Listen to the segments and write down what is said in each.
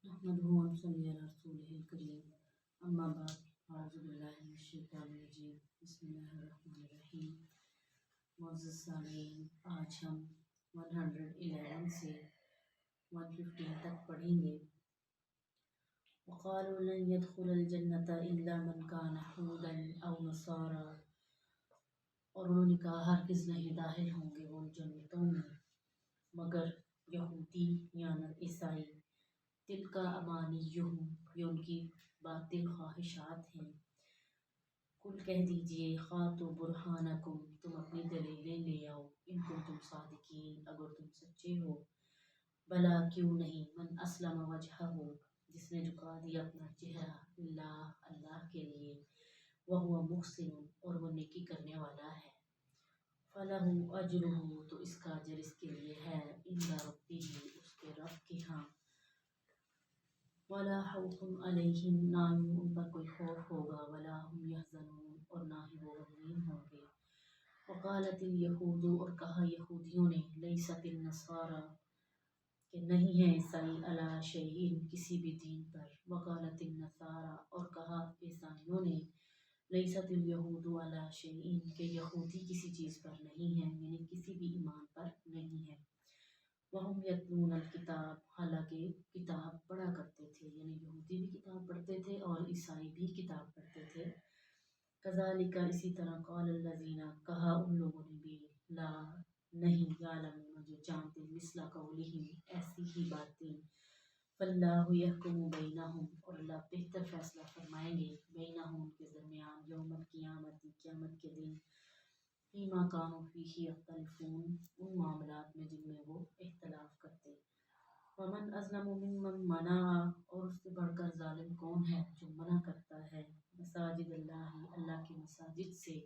नहमदुहु व नसल्ली अला रसूलिहिल करीम अम्मा बाद अऊज़ु बिल्लाहि मिनश शैतानिर रजीम बिस्मिल्लाहिर रहमानिर रहीम। मुअज़्ज़ज़ सामीन, आज हम 111 से 115 तक पढ़ेंगे। वक़ालू लन यदखुलल जन्नता इल्ला मन कान हुदन औ नसारा, और उन्होंने कहा हरगिज़ नहीं दाखिल होंगे वो जन्नतों में मगर यहूदी या ईसाई। तिलका अमानियुहुम, ये उनकी बातिल ख्वाहिशात हैं। कुल कह दीजिए खातु बुरहानकुम, तुम अपनी दलीलें ले आओ, इनको तुम सादिकीन, अगर तुम सच्चे हो। भला क्यों नहीं, मन अस्लम वजहहु, जिसने झुका दिया अपना चेहरा, अल्लाह अल्लाह के लिए, वहुवा मुहसिन, और वो नेकी करने वाला है। फलहु अजरुहु, तो इसका अजर इसके लिए है, इंदा रब्बिही, उसके रब के यहाँ। वला खौफुन अलैहिम, ना ही उन पर कोई खौफ होगा, वला हुम यहज़नून, और ना ही वो गमगीन होंगे। वक़ालतिल यहूदु, और कहा यहूदियों ने, लैसतिन नसारा, कि नहीं है ईसाई, अला शैइन, किसी भी दीन पर। वक़ालतिन नसारा, और कहा ईसाइयों ने, लैसतिल यहूदु अला शैइन, के यहूदी किसी चीज़ पर नहीं है, यानी किसी भी ईमान पर नहीं है। वहुम यतलूनल किताब, हालांकि किताब पढ़ा करते थे, यानी यहूदी भी किताब पढ़ते थे और ईसाई भी किताब पढ़ते थे। कज़ालिका, इसी तरह क़ालल्लज़ीना, कहा उन लोगों ने भी, ला नहीं, यालमून, जो जानते, मिस्ला क़ौलिहिम, ऐसी ही बातें। फल्लाहु यहकुमु बैनहुम, और अल्लाह बेहतर फैसला फरमाएंगे, बैनहुम, उनके दरमियान, यौमल क़ियामती, क़यामत के दिन, फीमा कानू फीही यख्तलिफून, उन मामलात में जिनमें वो इख्तलाफ करते। वमन अज़लमु मिम्मन मना, और उससे बढ़कर जालिम कौन है जो मना करता है, मसाजिद अल्लाह, अल्लाह की मसाजिद से,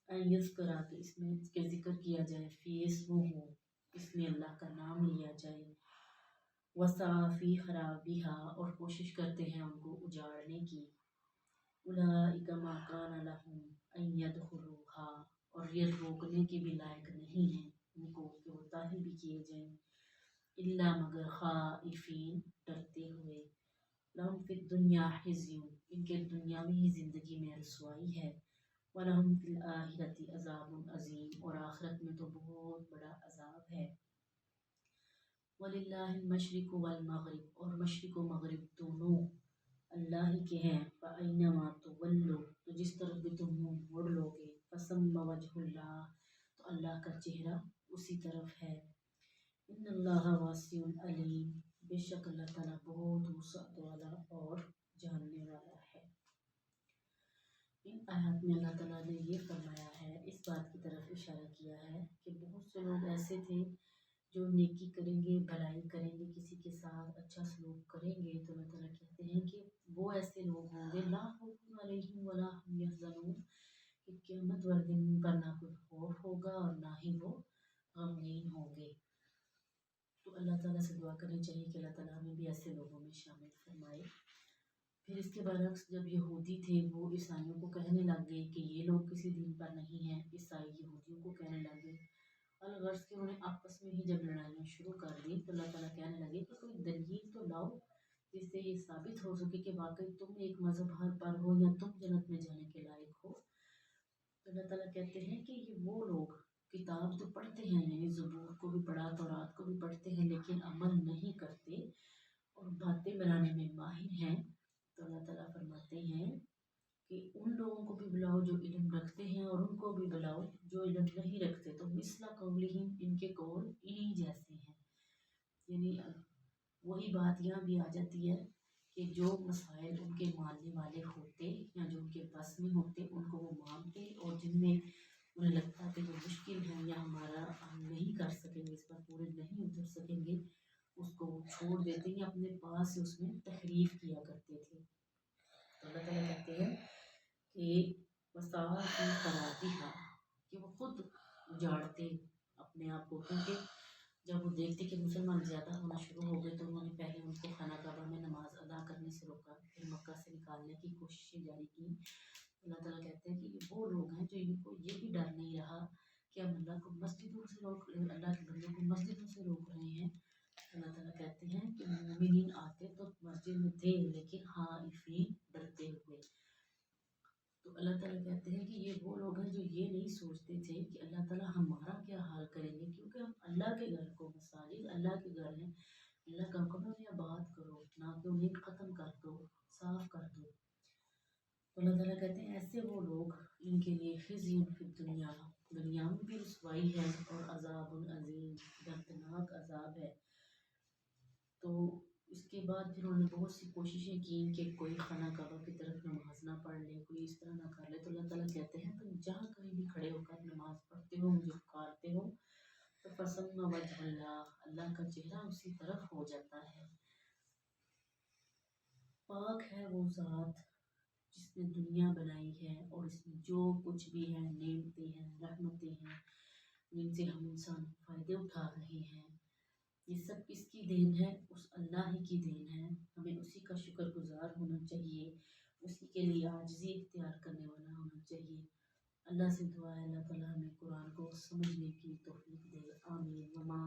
अन युज़करा, कि इसमें इसके ज़िक्र किया जाए, फ़ी इस्मुहु, इसमें अल्लाह का नाम लिया जाए, वसाफ़ी खराबिहा, और कोशिश करते हैं उनको उजाड़ने की। उलाइका मा कान लहुम अन यदखुलूहा, और ये रोकने के भी लायक नहीं है उनको कि वो दाखिल भी किए जाएं, इल्ला मगर खाइफीन, डरते हुए। लहुम फिद दुनिया हिज़्युन, इनके दुनियावी ज़िंदगी में रसवाई है। वलहुम फिल आखिरति अज़ाबुन अज़ीम, और आखिरत में तो बहुत बड़ा अज़ाब है। वलिल्लाहिल मशरिक़ु वल मग़रिब, और मशरिक़ व मग़रिब दोनों अल्लाह ही के हैं। फ़अय्नमा तुवल्लू, तो जिस तरफ भी तुम मुँह मोड़ लोगे, फ़सम्मा वजहुल्लाह, तो अल्लाह का चेहरा उसी तरफ है। इन्नल्लाह वासिउन अलीम, बेशक अल्लाह ताला बहुत वुसअत वाला और जानने वाला है। इन आयत में अल्लाह ताला ने ये फरमाया है, इस बात की तरफ इशारा किया है कि बहुत से लोग ऐसे थे जो नेकी करेंगे, भलाई करेंगे, किसी के साथ अच्छा सलूक करेंगे, तो अल्लाह ताला कहते हैं कि वो ऐसे लोग होंगे, ला खौफुन अलैहिम वला हुम यहज़नून, कि क़यामत वाले दिन पर ना कोई खौफ होगा और ना ही वो गमगीन होंगे। तो अल्लाह ताला से दुआ करनी चाहिए कि अल्लाह ताला हमें भी ऐसे लोगों में शामिल फरमाए। फिर इसके बरक्स जब यहूदी थे वो ईसाइयों को कहने लग गए कि ये लोग किसी दीन पर नहीं हैं, ईसाई यहूदियों को कहने लग गए, अलगर्ज के उन्हें आपस में ही जब लड़ाइयाँ शुरू कर दी, तो अल्लाह ताला कहने लगे कि कोई दलील तो लाओ जिससे ये साबित हो सके कि वाकई तुम एक मजहब पर हो या तुम जन्नत में जाने के लायक हो। तो अल्लाह ताला कहते हैं कि ये वो लोग किताब तो पढ़ते हैं, यानी ज़बूर को भी पढ़ा, तौरात को भी पढ़ते हैं, लेकिन अमल नहीं करते और बातें बनाने में माहिर हैं। तो अल्लाह ताला फरमाते हैं कि उन लोगों को भी बुलाओ जो इल्म रखते हैं, और उनको भी बुलाओ जो इल्म नहीं रखते। तो मिसला कौलिहिम, इनके कौल इन्हीं जैसे हैं, यानी वही बात यहाँ भी आ जाती है कि जो मसाइल उनके मानने वाले होते या जो उनके बस में होते उनको वो मानते, और जिनमें उन्हें लगता है कि वो मुश्किल है या हम नहीं कर सकेंगे, इस पर पूरे नहीं उतर सकेंगे, उसको वो छोड़ देते या अपने पास से उसमें तहरीफ किया करते थे। तो अल्लाह ताला कहते हैं कि वसाफ़ी खराबिहा, कि वो खुद उजाड़ते अपने आप को, क्योंकि जब वो देखते कि मुसलमान ज़्यादा होना शुरू हो गए तो उन्होंने पहले उनको खाना काबा में नमाज अदा करने से रोका, फिर मक्का से निकालने की कोशिशें जारी की। अल्लाह ताला कहते हैं कि ये वो लोग हैं जो इनको ये भी डर नहीं रहा कि हम अल्लाह को मस्जिदों से रोक, अल्लाह के बंदों को मस्जिदों से रोक रहे हैं। अल्लाह ताला कहते हैं कि मोमिनीन आते तो مسجد میں تھے لیکن خائفین ڈرتے ہوئے۔ تو اللہ تعالیٰ کہتے ہیں کہ یہ وہ لوگ ہیں جو یہ نہیں سوچتے تھے کہ اللہ تعالیٰ ہمارا کیا حال کریں گے، کیونکہ ہم اللہ کے گھر کو، مساجد اللہ کے گھر ہیں، اللہ کا حکم ہے انہیں آباد کرو، نہ کہ انہیں ختم کر دو، صاف کر دو۔ تو اللہ تعالیٰ کہتے ہیں ایسے وہ لوگ ان کے لیے خزی فی الدنیا، دنیا میں بھی رسوائی ہے اور عذاب عظیم، دردناک عذاب ہے۔ تو اس کے بعد پھر انہوں نے بہت سی کوششیں کی کہ کوئی خانہ کعبہ کی طرف نماز نہ پڑھ لے، کوئی اس طرح نہ کر لے۔ تو اللہ تعالیٰ کہتے ہیں تم جہاں کہیں بھی کھڑے ہو کر نماز پڑھتے ہو، مجھے پکارتے ہو، تو فَثَمَّ وَجْهُ اللَّهِ، اللہ کا چہرہ اسی طرف ہو جاتا ہے۔ پاک ہے وہ ذات جس نے دنیا بنائی ہے اور اس میں جو کچھ بھی ہے، نعمتیں ہیں، رحمتیں ہیں، جن سے ہم انسان فائدے اٹھا رہے ہیں، یہ سب کس کی دین ہے؟ اس اللہ ہی کی دین ہے۔ ہمیں اسی کا شکر گزار ہونا چاہیے، اسی کے لیے عاجزی اختیار کرنے والا ہونا چاہیے۔ اللہ سے دعا ہے اللہ تعالیٰ ہمیں قرآن کو سمجھنے کی توفیق دے، آمین۔ وما